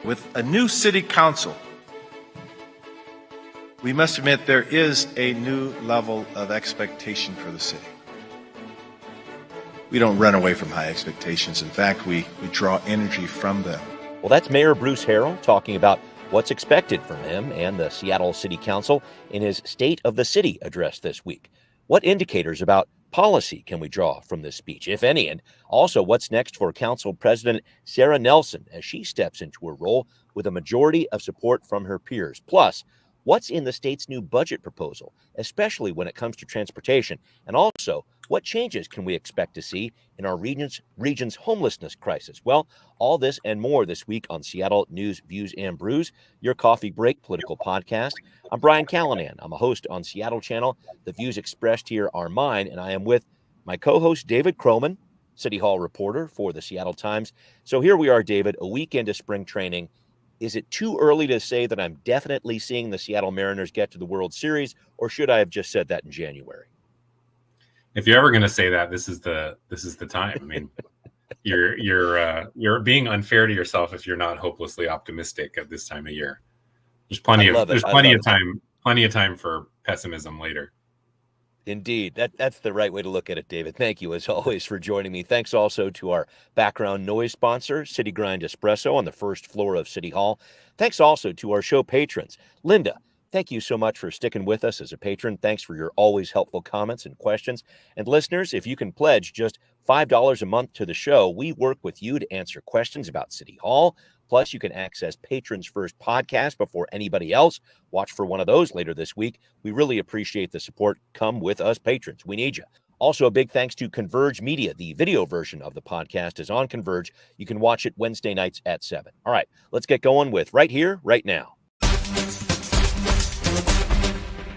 with a new city council, we must admit there is a new level of expectation for the city. We don't run away from high expectations. In fact, we draw energy from them. Well, that's Mayor Bruce Harrell talking about what's expected from him and the Seattle City Council in his State of the City address this week. What indicators about policy can we draw from this speech, if any? And also, what's next for Council President Sarah Nelson as she steps into her role with a majority of support from her peers? Plus, what's in the state's new budget proposal, especially when it comes to transportation? And also, what changes can we expect to see in our region's homelessness crisis? Well, all this and more this week on Seattle News, Views, and Brews, your coffee break political podcast. I'm Brian Callanan. I'm a host on Seattle Channel. The views expressed here are mine, and I am with my co-host David Croman, City Hall reporter for the Seattle Times. So here we are, David, a week into spring training. Is it too early to say that I'm definitely seeing the Seattle Mariners get to the World Series, or should I have just said that in January? If you're ever going to say that, this is the time. I mean, you're being unfair to yourself if you're not hopelessly optimistic at this time of year. There's plenty of time for pessimism later. Indeed. That's the right way to look at it, David. Thank you, as always, for joining me. Thanks also to our background noise sponsor, City Grind Espresso, on the first floor of City Hall. Thanks also to our show patrons. Linda, thank you so much for sticking with us as a patron. Thanks for your always helpful comments and questions. And listeners, if you can pledge just $5 a month to the show, we work with you to answer questions about City Hall. Plus, you can access Patrons First podcast before anybody else. Watch for one of those later this week. We really appreciate the support. Come with us, patrons. We need you. Also, a big thanks to Converge Media. The video version of the podcast is on Converge. You can watch it Wednesday nights at 7. All right, let's get going with Right Here, Right Now.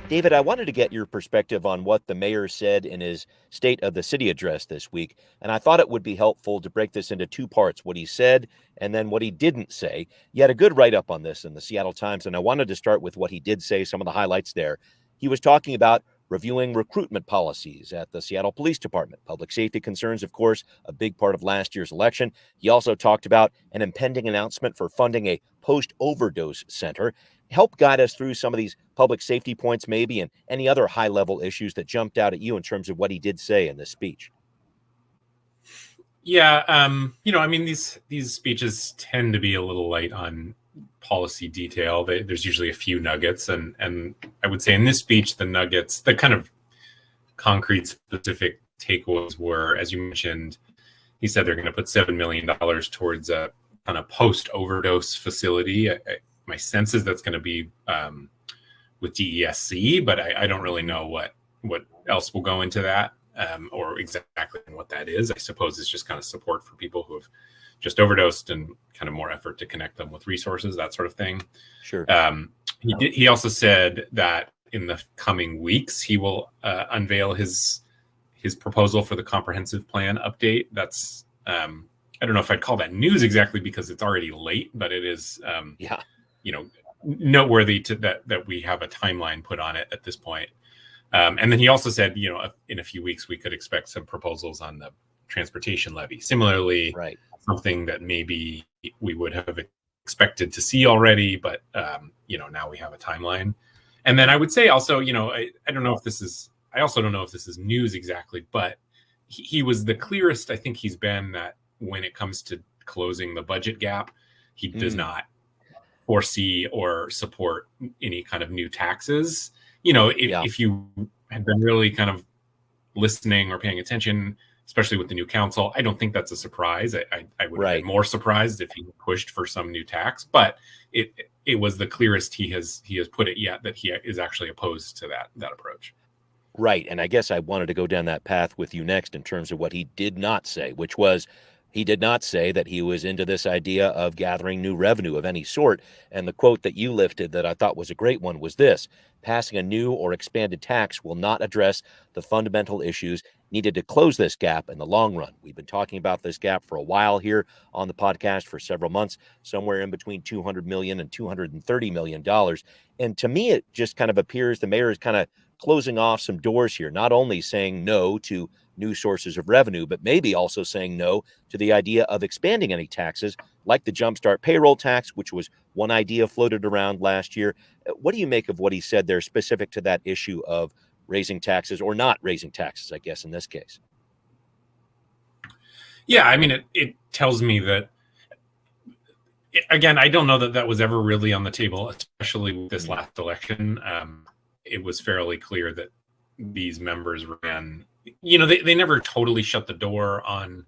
David, I wanted to get your perspective on what the mayor said in his State of the City address this week, and I thought it would be helpful to break this into two parts, what he said and then what he didn't say. You had a good write-up on this in the Seattle Times, and I wanted to start with what he did say, some of the highlights there. He was talking about reviewing recruitment policies at the Seattle Police Department. Public safety concerns, of course, a big part of last year's election. He also talked about an impending announcement for funding a post-overdose center. Help guide us through some of these public safety points, maybe, and any other high-level issues that jumped out at you in terms of what he did say in this speech. Yeah, I mean, these speeches tend to be a little light on policy detail. There's usually a few nuggets, and I would say in this speech, the nuggets, the kind of concrete, specific takeaways were, as you mentioned, he said they're going to put $7 million towards a kind of post-overdose facility. My sense is that's going to be with DESC, but I don't really know what else will go into that or exactly what that is. I suppose it's just kind of support for people who have just overdosed and kind of more effort to connect them with resources, that sort of thing. Sure. He also said that in the coming weeks, he will unveil his proposal for the comprehensive plan update. That's I don't know if I'd call that news exactly because it's already late, but it is noteworthy that we have a timeline put on it at this point. And then he also said, in a few weeks we could expect some proposals on the transportation levy. Similarly, right. Something that maybe we would have expected to see already, but now we have a timeline. And then I would say also, I don't know if this is, I also don't know if this is news exactly, but he was the clearest I think he's been that when it comes to closing the budget gap, he does not foresee or support any kind of new taxes. If you had been really kind of listening or paying attention, especially with the new council, I don't think that's a surprise. I would have been more surprised if he pushed for some new tax, but it was the clearest he has put it yet that he is actually opposed to that approach. Right. And I guess I wanted to go down that path with you next in terms of what he did not say, which was he did not say that he was into this idea of gathering new revenue of any sort. And the quote that you lifted that I thought was a great one was this: passing a new or expanded tax will not address the fundamental issues needed to close this gap in the long run. We've been talking about this gap for a while here on the podcast for several months, somewhere in between $200 million and $230 million. And to me, it just kind of appears the mayor is kind of closing off some doors here, not only saying no to new sources of revenue, but maybe also saying no to the idea of expanding any taxes like the Jumpstart payroll tax, which was one idea floated around last year. What do you make of what he said there specific to that issue of raising taxes or not raising taxes, I guess, in this case? Yeah, I mean, it tells me that, again, I don't know that that was ever really on the table, especially with this last election. It was fairly clear that these members ran, they never totally shut the door on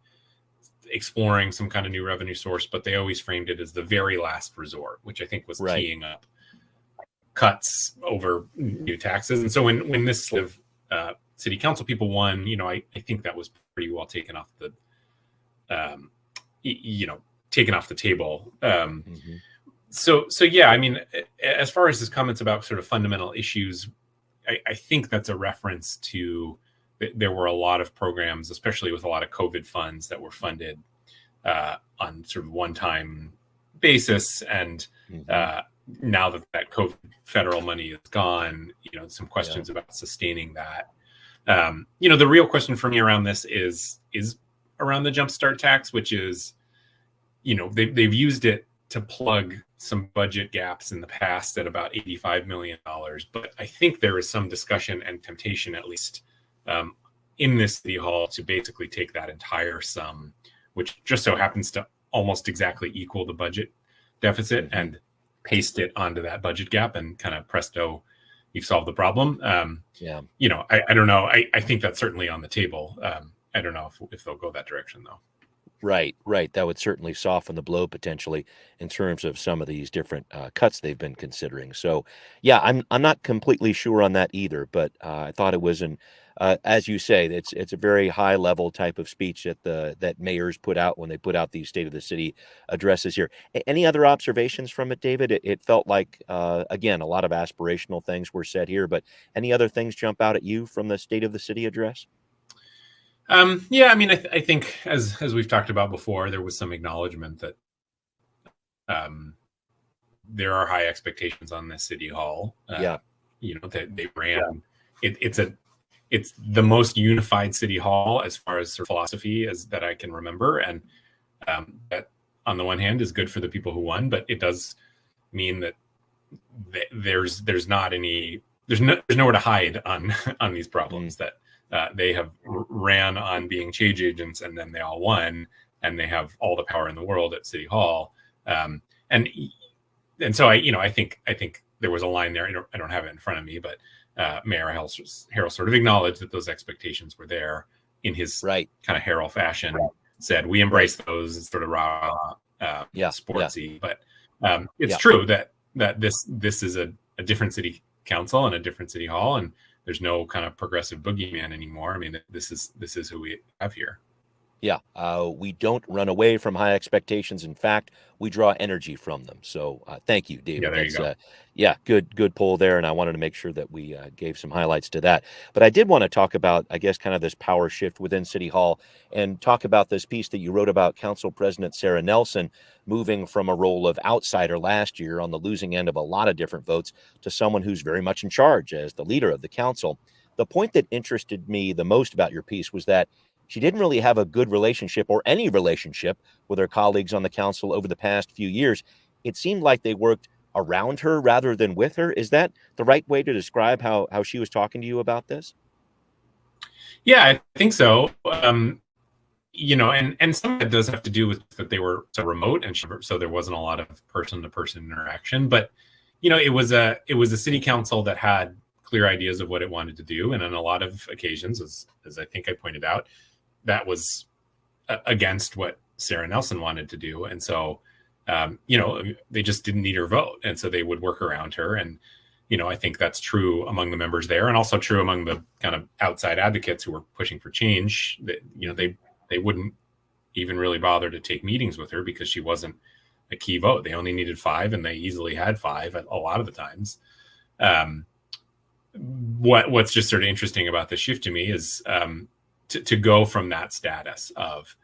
exploring some kind of new revenue source, but they always framed it as the very last resort, which I think was teeing up cuts over new taxes. And so when this sort of city council people won, I think that was pretty well taken off the taken off the table. So yeah, I mean, as far as his comments about sort of fundamental issues, I think that's a reference to there were a lot of programs, especially with a lot of COVID funds, that were funded on sort of one-time basis, and now that COVID federal money is gone, some questions about sustaining that. The real question for me around this is around the Jumpstart tax, which is, they've used it to plug some budget gaps in the past at about $85 million. But I think there is some discussion and temptation, at least in this city hall, to basically take that entire sum, which just so happens to almost exactly equal the budget deficit, and paste it onto that budget gap, and kind of presto, you've solved the problem. I don't know. I think that's certainly on the table. I don't know if they'll go that direction, though. Right. That would certainly soften the blow potentially in terms of some of these different cuts they've been considering. So, yeah, I'm not completely sure on that either. But I thought it was as you say, it's a very high level type of speech that mayors put out when they put out these State of the City addresses here. Any other observations from it, David? It felt like again, a lot of aspirational things were said here, but any other things jump out at you from the State of the City address? Yeah, I mean, I think as we've talked about before, there was some acknowledgement that there are high expectations on this city hall. That they ran. It's the most unified city hall as far as sort of philosophy as that I can remember, and that on the one hand is good for the people who won, but it does mean that there's nowhere to hide on these problems that. They have ran on being change agents, and then they all won, and they have all the power in the world at City Hall. And so I think there was a line there. I don't have it in front of me, but Mayor Harrell sort of acknowledged that those expectations were there in his kind of Harrell fashion. Said we embrace those. It's sort of raw, sportsy, but it's true that this is a different city council and a different city hall, and there's no kind of progressive boogeyman anymore. I mean, this is who we have here. Yeah, we don't run away from high expectations. In fact, we draw energy from them. So thank you, David. Yeah, there you go. Good poll there, and I wanted to make sure that we gave some highlights to that. But I did want to talk about, I guess, kind of this power shift within City Hall, and talk about this piece that you wrote about Council President Sarah Nelson moving from a role of outsider last year on the losing end of a lot of different votes to someone who's very much in charge as the leader of the council. The point that interested me the most about your piece was that she didn't really have a good relationship or any relationship with her colleagues on the council over the past few years. It seemed like they worked around her rather than with her. Is that the right way to describe how she was talking to you about this? Yeah, I think so. And some of it does have to do with that they were so remote, and so there wasn't a lot of person-to-person interaction. But it was a city council that had clear ideas of what it wanted to do, and on a lot of occasions, as I think I pointed out, that was against what Sarah Nelson wanted to do. And so, they just didn't need her vote. And so they would work around her. And, I think that's true among the members there, and also true among the kind of outside advocates who were pushing for change. That, they wouldn't even really bother to take meetings with her because she wasn't a key vote. They only needed 5, and they easily had 5 a lot of the times. What's just sort of interesting about this shift to me is, to go from that status of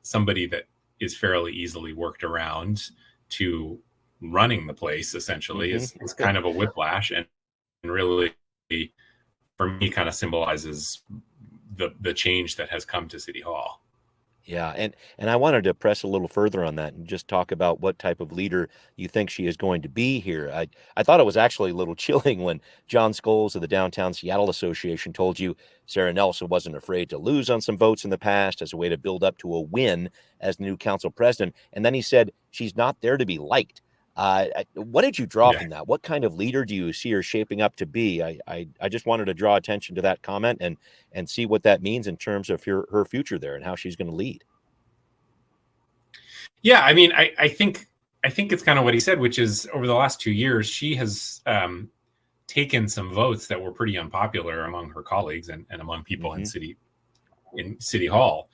somebody that is fairly easily worked around to running the place essentially is kind of a whiplash, and really for me kind of symbolizes the change that has come to City Hall. Yeah, and I wanted to press a little further on that and just talk about what type of leader you think she is going to be here. I thought it was actually a little chilling when John Scholes of the Downtown Seattle Association told you Sarah Nelson wasn't afraid to lose on some votes in the past as a way to build up to a win as the new council president. And then he said she's not there to be liked. What did you draw from that? What kind of leader do you see her shaping up to be? I just wanted to draw attention to that comment and see what that means in terms of her future there and how she's going to lead. Yeah, I mean, I think it's kind of what he said, which is over the last 2 years, she has taken some votes that were pretty unpopular among her colleagues and among people in City Hall.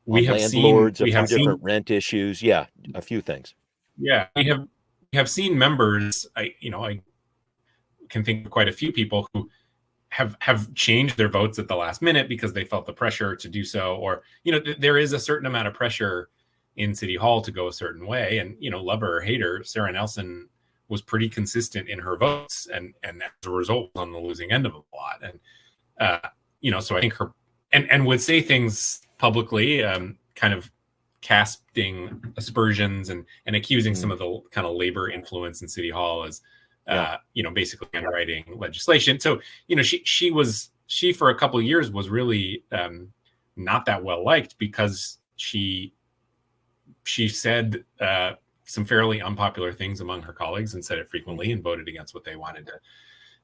We have landlords, seen different rent issues. Yeah, a few things. Yeah, we have seen members. I can think of quite a few people who have changed their votes at the last minute because they felt the pressure to do so, or there is a certain amount of pressure in City Hall to go a certain way, and love her or hate her, Sarah Nelson was pretty consistent in her votes, and as a result was on the losing end of a lot, and so I think her and would say things publicly, kind of casting aspersions and accusing some of the kind of labor influence in City Hall as basically underwriting legislation. So she for a couple of years was really not that well liked because she said some fairly unpopular things among her colleagues and said it frequently and voted against what they wanted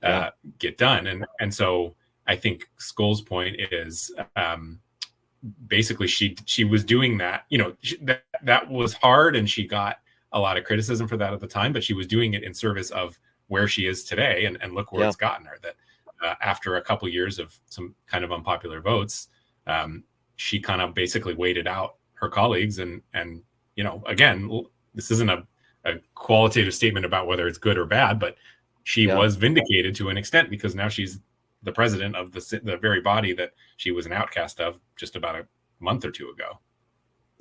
to get done. And so I think Scholes' point is basically she was doing that. That was hard, and she got a lot of criticism for that at the time, but she was doing it in service of where she is today, and look where it's gotten her. That after a couple of years of some kind of unpopular votes, she kind of basically waited out her colleagues, and again, this isn't a qualitative statement about whether it's good or bad, but she was vindicated to an extent because now she's the president of the very body that she was an outcast of just about a month or two ago.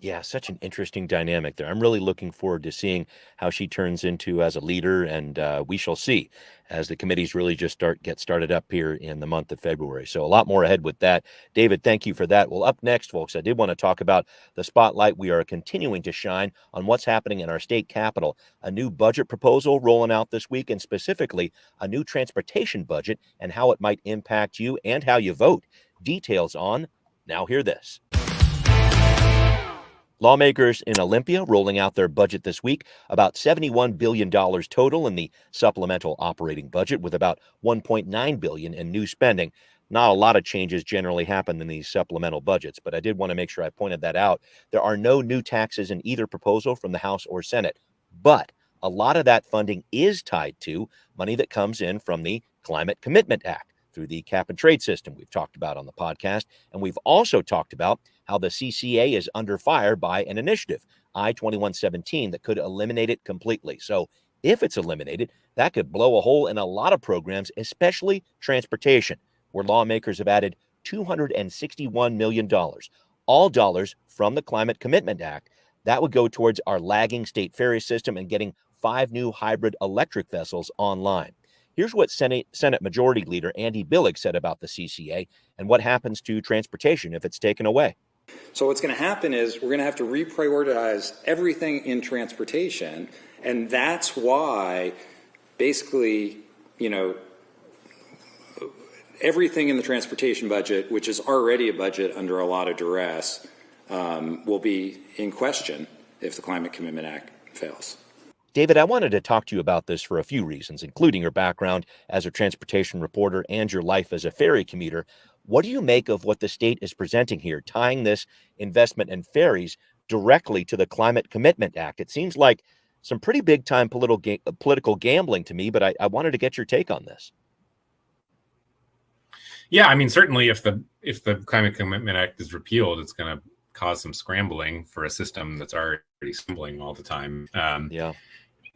Yeah, such an interesting dynamic there. I'm really looking forward to seeing how she turns into as a leader, and we shall see as the committees really just get started up here in the month of February. So a lot more ahead with that. David, thank you for that. Well, up next, folks, I did want to talk about the spotlight we are continuing to shine on what's happening in our state capitol. A new budget proposal rolling out this week, and specifically a new transportation budget and how it might impact you and how you vote. Details on Now Hear This. Lawmakers in Olympia rolling out their budget this week, about $71 billion total in the supplemental operating budget, with about $1.9 billion in new spending. Not a lot of changes generally happen in these supplemental budgets, but I did want to make sure I pointed that out. There are no new taxes in either proposal from the House or Senate, but a lot of that funding is tied to money that comes in from the Climate Commitment Act through the cap and trade system we've talked about on the podcast. And we've also talked about how the CCA is under fire by an initiative, I-2117, that could eliminate it completely. So if it's eliminated, that could blow a hole in a lot of programs, especially transportation, where lawmakers have added $261 million, all dollars from the Climate Commitment Act. That would go towards our lagging state ferry system and getting 5 new hybrid electric vessels online. Here's what Senate Majority Leader Andy Billig said about the CCA and what happens to transportation if it's taken away. So what's going to happen is we're going to have to reprioritize everything in transportation, and that's why basically, everything in the transportation budget, which is already a budget under a lot of duress, will be in question if the Climate Commitment Act fails. David, I wanted to talk to you about this for a few reasons, including your background as a transportation reporter and your life as a ferry commuter. What do you make of what the state is presenting here, tying this investment in ferries directly to the Climate Commitment Act? It seems like some pretty big-time political gambling to me, but I wanted to get your take on this. Yeah, I mean, certainly if the Climate Commitment Act is repealed, it's going to cause some scrambling for a system that's already scrambling all the time.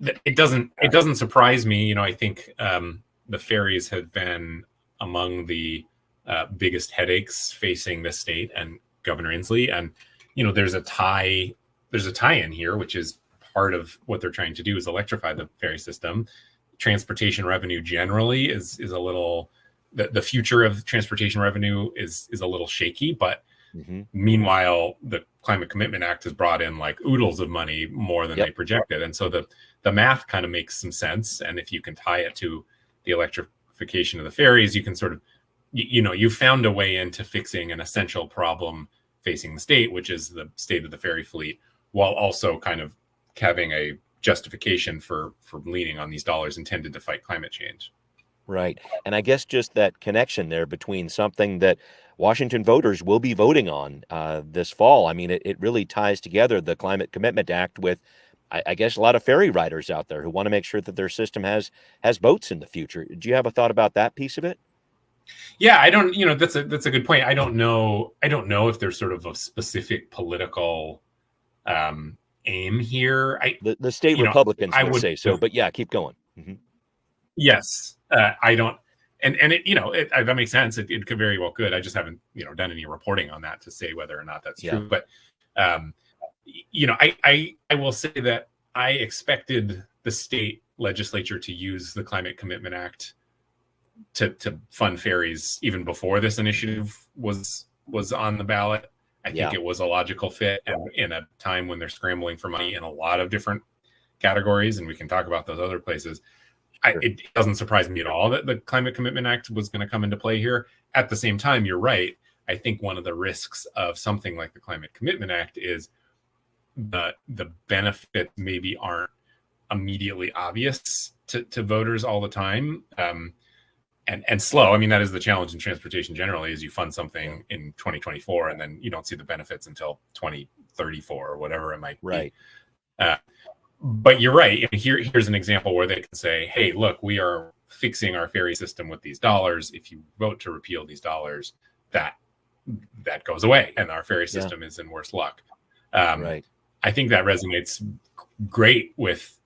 It doesn't surprise me. I think the ferries have been among the biggest headaches facing the state and Governor Inslee. And there's a tie in here, which is part of what they're trying to do is electrify the ferry system. Transportation revenue generally is a little the future of transportation revenue is a little shaky, but Mm-hmm. meanwhile, the Climate Commitment Act has brought in like oodles of money more than they projected. And so the math kind of makes some sense. And if you can tie it to the electrification of the ferries, you can sort of, you found a way into fixing an essential problem facing the state, which is the state of the ferry fleet, while also kind of having a justification for leaning on these dollars intended to fight climate change. Right. And I guess just that connection there between something that Washington voters will be voting on this fall. I mean, it really ties together the Climate Commitment Act with, I guess, a lot of ferry riders out there who want to make sure that their system has boats in the future. Do you have a thought about that piece of it? Yeah, I don't, that's a good point. I don't know if there's sort of a specific political aim here. The state Republicans would say so, but yeah, keep going. Mm-hmm. Yes, I don't, and it, that makes sense. It could very well could. I just haven't, done any reporting on that to say whether or not that's true. But, I will say that I expected the state legislature to use the Climate Commitment Act to fund ferries even before this initiative was on the ballot. I think it was a logical fit in a time when they're scrambling for money in a lot of different categories, and we can talk about those other places. It doesn't surprise me at all that the Climate Commitment Act was going to come into play here. At the same time, you're right. I think one of the risks of something like the Climate Commitment Act is the benefits maybe aren't immediately obvious to voters all the time, and slow. I mean, that is the challenge in transportation generally, is you fund something in 2024 and then you don't see the benefits until 2034 or whatever it might be. Right. But you're right. Here's an example where they can say, hey, look, we are fixing our ferry system with these dollars. If you vote to repeal these dollars, that goes away and our ferry system is in worse luck. Right. I think that resonates great with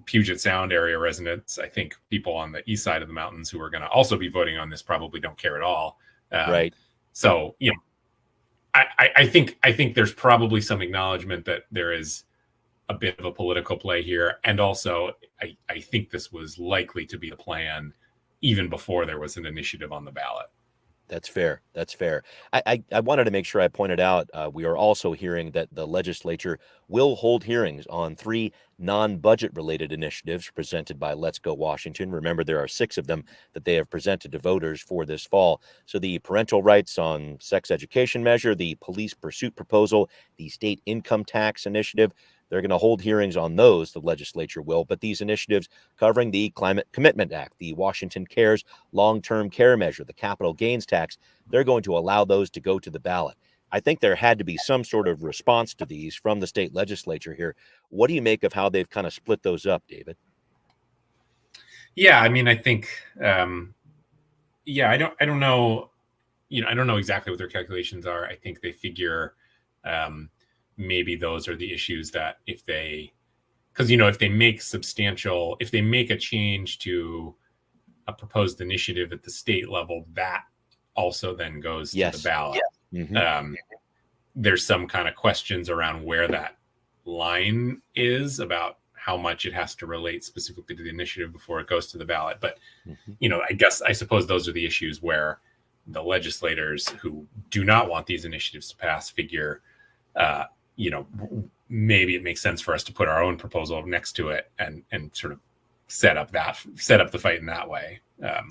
Puget Sound area residents. I think people on the east side of the mountains who are going to also be voting on this probably don't care at all. Right. So, I think there's probably some acknowledgement that there is a bit of a political play here. And also, I think this was likely to be the plan even before there was an initiative on the ballot. That's fair. That's fair. I wanted to make sure I pointed out we are also hearing that the legislature will hold hearings on 3 non-budget related initiatives presented by Let's Go Washington. Remember, there are 6 of them that they have presented to voters for this fall. So the parental rights on sex education measure, the police pursuit proposal, the state income tax initiative. They're going to hold hearings on those, the legislature will, but these initiatives covering the Climate Commitment Act, the Washington Cares long-term care measure, the capital gains tax, they're going to allow those to go to the ballot. I think there had to be some sort of response to these from the state legislature here. What do you make of how they've kind of split those up, David? Yeah, I mean, I think, I don't know, I don't know exactly what their calculations are. I think they figure, maybe those are the issues that if they make a change to a proposed initiative at the state level, that also then goes to the ballot. Yes. Mm-hmm. There's some kind of questions around where that line is about how much it has to relate specifically to the initiative before it goes to the ballot. But, I suppose those are the issues where the legislators who do not want these initiatives to pass figure, maybe it makes sense for us to put our own proposal next to it and sort of set up the fight in that way. I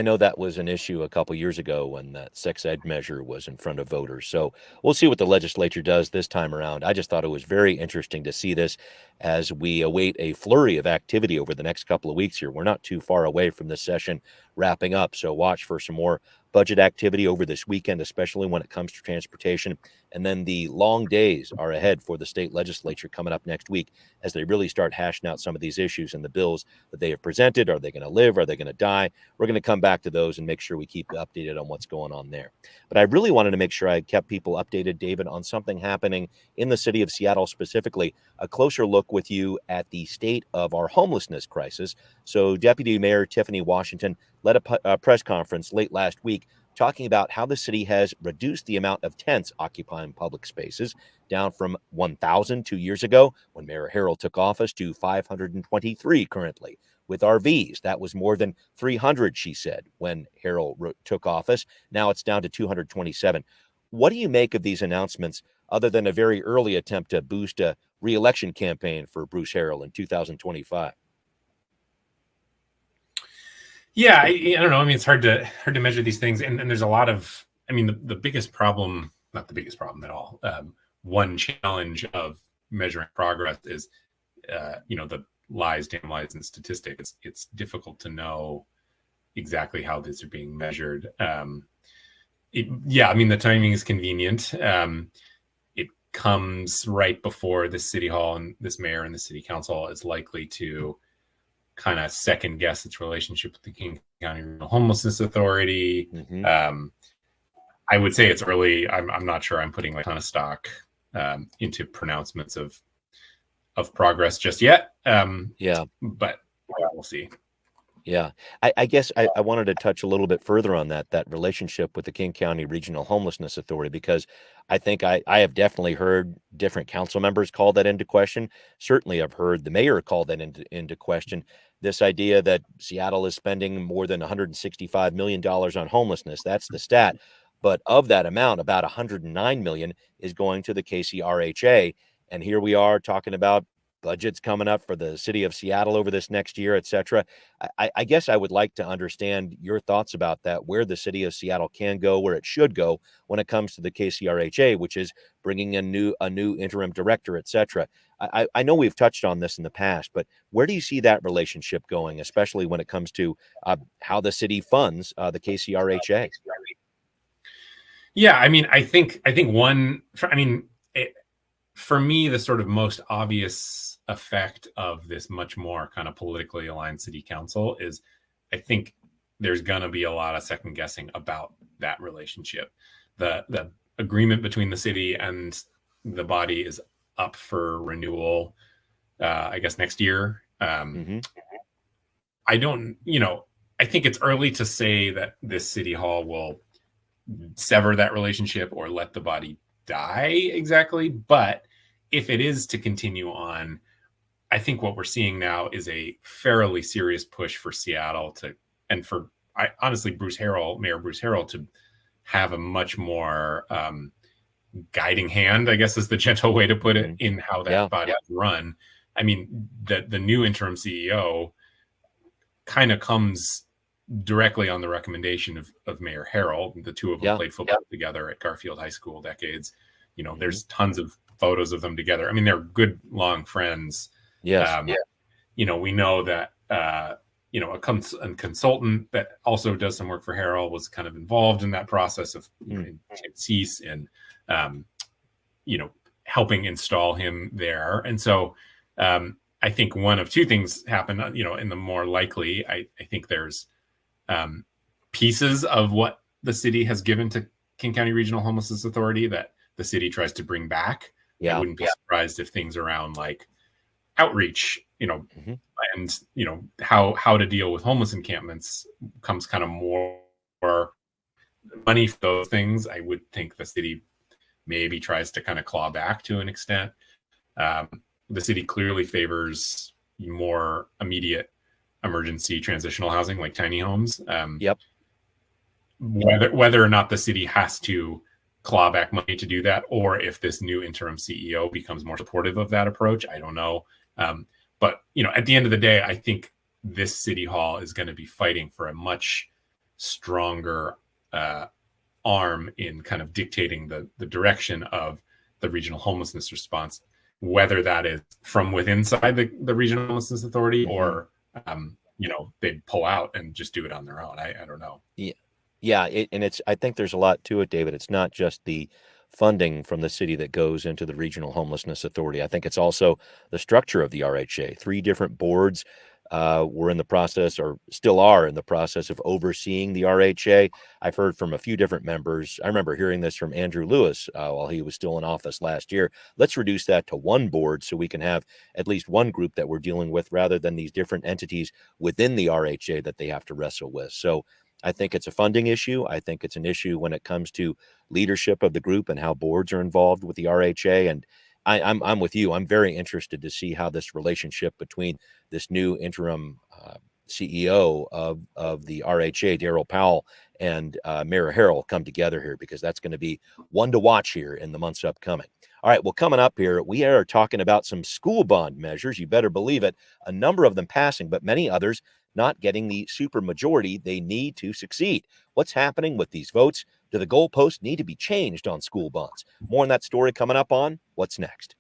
know that was an issue a couple years ago when that sex ed measure was in front of voters. So we'll see what the legislature does this time around. I just thought it was very interesting to see this as we await a flurry of activity over the next couple of weeks here. We're not too far away from this session wrapping up, so watch for some more budget activity over this weekend, especially when it comes to transportation. And then the long days are ahead for the state legislature coming up next week as they really start hashing out some of these issues and the bills that they have presented. Are they going to live? Are they going to die? We're going to come back to those and make sure we keep updated on what's going on there. But I really wanted to make sure I kept people updated, David, on something happening in the city of Seattle specifically, a closer look with you at the state of our homelessness crisis. So Deputy Mayor Tiffany Washington led a press conference late last week talking about how the city has reduced the amount of tents occupying public spaces, down from 1,000 2 years ago when Mayor Harrell took office to 523 currently. With RVs, that was more than 300, she said, when Harrell took office. Now it's down to 227. What do you make of these announcements, other than a very early attempt to boost a re-election campaign for Bruce Harrell in 2025? Yeah, I don't know. I mean, it's hard to measure these things, and there's a lot of. I mean, the biggest problem, not the biggest problem at all. One challenge of measuring progress is, the lies, damn lies, and statistics. It's difficult to know exactly how these are being measured. I mean, the timing is convenient. It comes right before the city hall and this mayor and the city council is likely to kind of second guess its relationship with the King County Regional Homelessness Authority. Mm-hmm. I would say it's early. I'm not sure I'm putting a ton of stock into pronouncements of progress just yet. But we'll see. Yeah, I guess I wanted to touch a little bit further on that relationship with the King County Regional Homelessness Authority, because I think I have definitely heard different council members call that into question. Certainly, I've heard the mayor call that into question. This idea that Seattle is spending more than $165 million on homelessness, that's the stat. But of that amount, about $109 million is going to the KCRHA. And here we are talking about budgets coming up for the city of Seattle over this next year, et cetera. I guess I would like to understand your thoughts about that, where the city of Seattle can go, where it should go when it comes to the KCRHA, which is bringing in a new interim director, et cetera. I know we've touched on this in the past, but where do you see that relationship going, especially when it comes to how the city funds the KCRHA? Yeah, I mean, I think for me, the sort of most obvious effect of this much more kind of politically aligned city council is, I think there's going to be a lot of second guessing about that relationship. The agreement between the city and the body is up for renewal, I guess next year. I think it's early to say that this city hall will sever that relationship or let the body die exactly. But if it is to continue on, I think what we're seeing now is a fairly serious push for Seattle honestly, Mayor Bruce Harrell, to have a much more guiding hand, I guess is the gentle way to put it, in how that body is run. I mean, the new interim CEO kind of comes directly on the recommendation of Mayor Harrell. The two of them played football together at Garfield High School decades. There's tons of photos of them together. I mean, they're good, long friends. Yes. We know that, a consultant that also does some work for Harrell was kind of involved in that process of cease and, helping install him there. And so I think one of two things happen, in the more likely, I think there's pieces of what the city has given to King County Regional Homelessness Authority that the city tries to bring back. I wouldn't be surprised if things around like outreach, and how to deal with homeless encampments comes kind of more money for those things. I would think the city maybe tries to kind of claw back to an extent. The city clearly favors more immediate emergency transitional housing like tiny homes. Whether or not the city has to claw back money to do that, or if this new interim CEO becomes more supportive of that approach, I don't know. But at the end of the day, I think this city hall is going to be fighting for a much stronger arm in kind of dictating the direction of the regional homelessness response, whether that is from within inside the regional homelessness authority or they pull out and just do it on their own. I don't know. I think there's a lot to it, David. It's not just the funding from the city that goes into the Regional Homelessness Authority. I think it's also the structure of the RHA. 3 different boards were in the process, or still are in the process, of overseeing the RHA. I've heard from a few different members. I remember hearing this from Andrew Lewis while he was still in office last year. Let's reduce that to one board so we can have at least one group that we're dealing with, rather than these different entities within the RHA that they have to wrestle with. So I think it's a funding issue. I think it's an issue when it comes to leadership of the group and how boards are involved with the RHA. And I'm with you. I'm very interested to see how this relationship between this new interim CEO of the RHA, Daryl Powell, and Mayor Harrell come together here, because that's going to be one to watch here in the months upcoming. All right, well, coming up here, we are talking about some school bond measures. You better believe it. A number of them passing, but many others not getting the supermajority they need to succeed. What's happening with these votes? Do the goalposts need to be changed on school bonds? More on that story coming up on What's Next.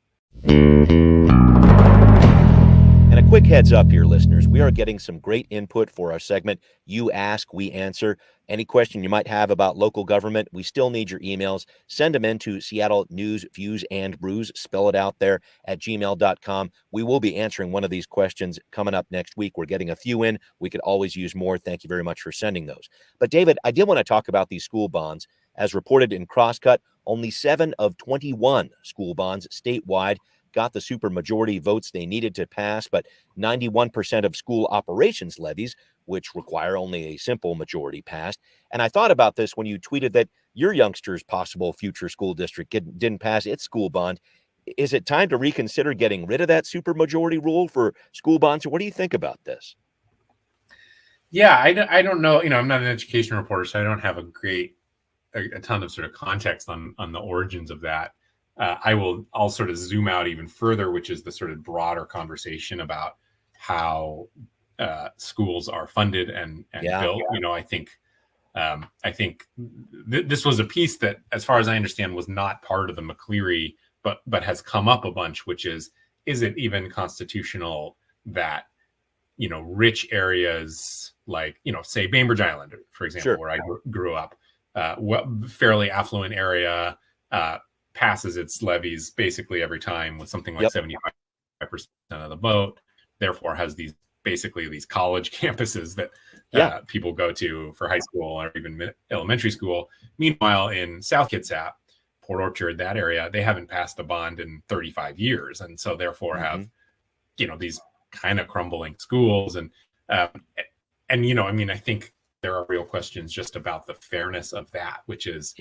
And a quick heads up here, listeners, we are getting some great input for our segment, You Ask, We Answer. Any question you might have about local government, we still need your emails. Send them in to Seattle News, Views, and Brews. Spell it out there at gmail.com. We will be answering one of these questions coming up next week. We're getting a few in. We could always use more. Thank you very much for sending those. But David, I did want to talk about these school bonds. As reported in Crosscut, only 7 of 21 school bonds statewide got the supermajority votes they needed to pass, but 91% of school operations levies, which require only a simple majority, passed. And I thought about this when you tweeted that your youngster's possible future school district didn't pass its school bond. Is it time to reconsider getting rid of that supermajority rule for school bonds? Or what do you think about this? Yeah, I don't know. I'm not an education reporter, so I don't have a ton of sort of context on the origins of that. I'll sort of zoom out even further, which is the sort of broader conversation about how schools are funded and built. I think this was a piece that, as far as I understand, was not part of the McCleary, but has come up a bunch, which is it even constitutional that rich areas like say Bainbridge Island, for example, Sure, where I grew up, fairly affluent area, passes its levies basically every time with something like 75% of the vote, therefore has these college campuses that people go to for high school or even elementary school. Meanwhile, in South Kitsap, Port Orchard, that area, they haven't passed a bond in 35 years. And so therefore have, these kind of crumbling schools. And I think there are real questions just about the fairness of that, which is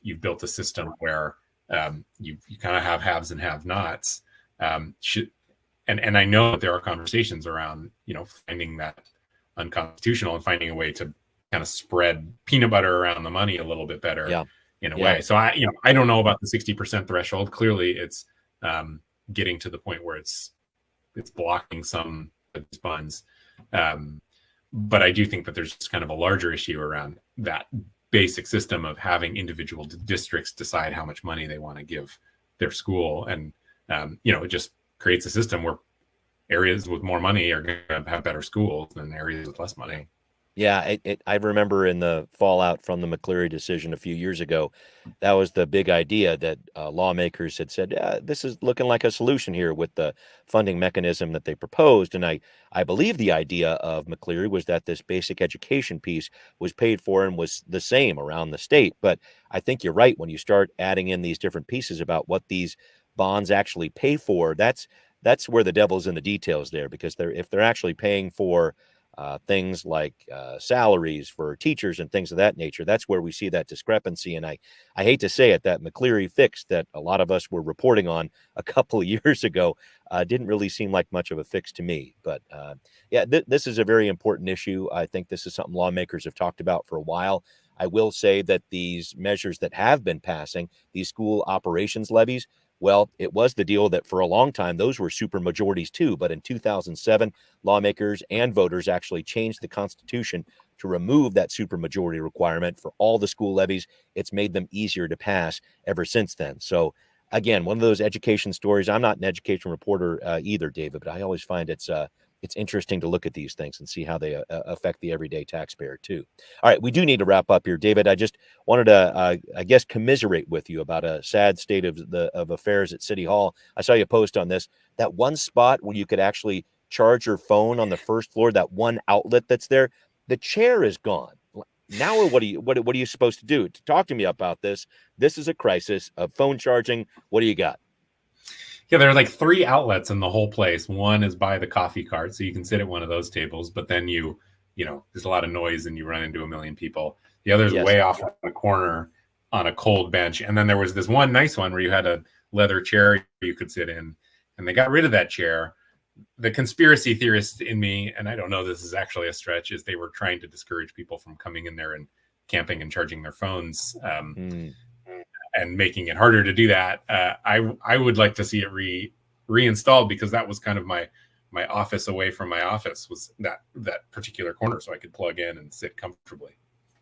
you've built a system where you kind of have haves and have-nots. And I know that there are conversations around, finding that unconstitutional and finding a way to kind of spread peanut butter around the money a little bit better in a way. So I don't know about the 60% threshold. Clearly it's getting to the point where it's blocking some of these funds. But I do think that there's just kind of a larger issue around that basic system of having individual districts decide how much money they want to give their school. And, it just creates a system where areas with more money are going to have better schools than areas with less money. Yeah, I remember in the fallout from the McCleary decision a few years ago, that was the big idea that lawmakers had said, this is looking like a solution here with the funding mechanism that they proposed. And I believe the idea of McCleary was that this basic education piece was paid for and was the same around the state. But I think you're right. When you start adding in these different pieces about what these bonds actually pay for, that's where the devil's in the details there, because if they're actually paying for things like salaries for teachers and things of that nature, that's where we see that discrepancy. And I hate to say it, that McCleary fix that a lot of us were reporting on a couple of years ago didn't really seem like much of a fix to me. But this is a very important issue. I think this is something lawmakers have talked about for a while. I will say that these measures that have been passing, these school operations levies, well, it was the deal that for a long time, those were super majorities too. But in 2007, lawmakers and voters actually changed the Constitution to remove that supermajority requirement for all the school levies. It's made them easier to pass ever since then. So again, one of those education stories. I'm not an education reporter either, David, but I always find it's interesting to look at these things and see how they affect the everyday taxpayer too. All right, we do need to wrap up here, David. I just wanted to, commiserate with you about a sad state of affairs at City Hall. I saw you post on this. That one spot where you could actually charge your phone on the first floor, that one outlet that's there, the chair is gone. Now, what are you supposed to do? Talk to me about this. This is a crisis of phone charging. What do you got? Yeah, there are like 3 outlets in the whole place. One is by the coffee cart, so you can sit at one of those tables, but then you there's a lot of noise and you run into a million people. The other's Yes. way off on the corner on a cold bench. And then there was this one nice one where you had a leather chair you could sit in, and they got rid of that chair. The conspiracy theorist in me, and I don't know, this is actually a stretch, is they were trying to discourage people from coming in there and camping and charging their phones, and making it harder to do that. I would like to see it reinstalled, because that was kind of my office away from my office, was that particular corner, so I could plug in and sit comfortably.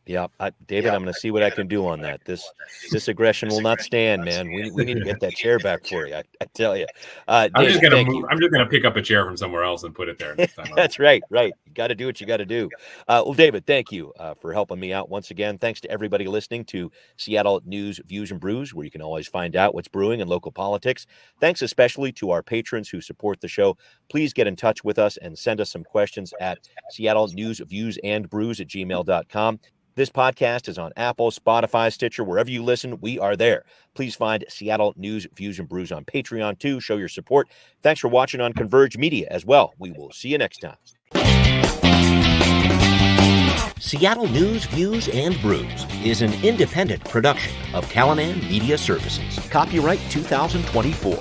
Yeah, David, I'm going to see what I can do on that. This aggression will not stand, man. We need to get that chair back for you. I tell you. I'm David, just going to thank move. you. I'm just going to pick up a chair from somewhere else and put it there next time. That's right. You got to do what you got to do. Well, David, thank you for helping me out once again. Thanks to everybody listening to Seattle News, Views, and Brews, where you can always find out what's brewing in local politics. Thanks especially to our patrons who support the show. Please get in touch with us and send us some questions at Seattle News, Views, and Brews at gmail.com. This podcast is on Apple, Spotify, Stitcher, wherever you listen, we are there. Please find Seattle News, Views, and Brews on Patreon, too. Show your support. Thanks for watching on Converge Media as well. We will see you next time. Seattle News, Views, and Brews is an independent production of Callanan Media Services. Copyright 2024.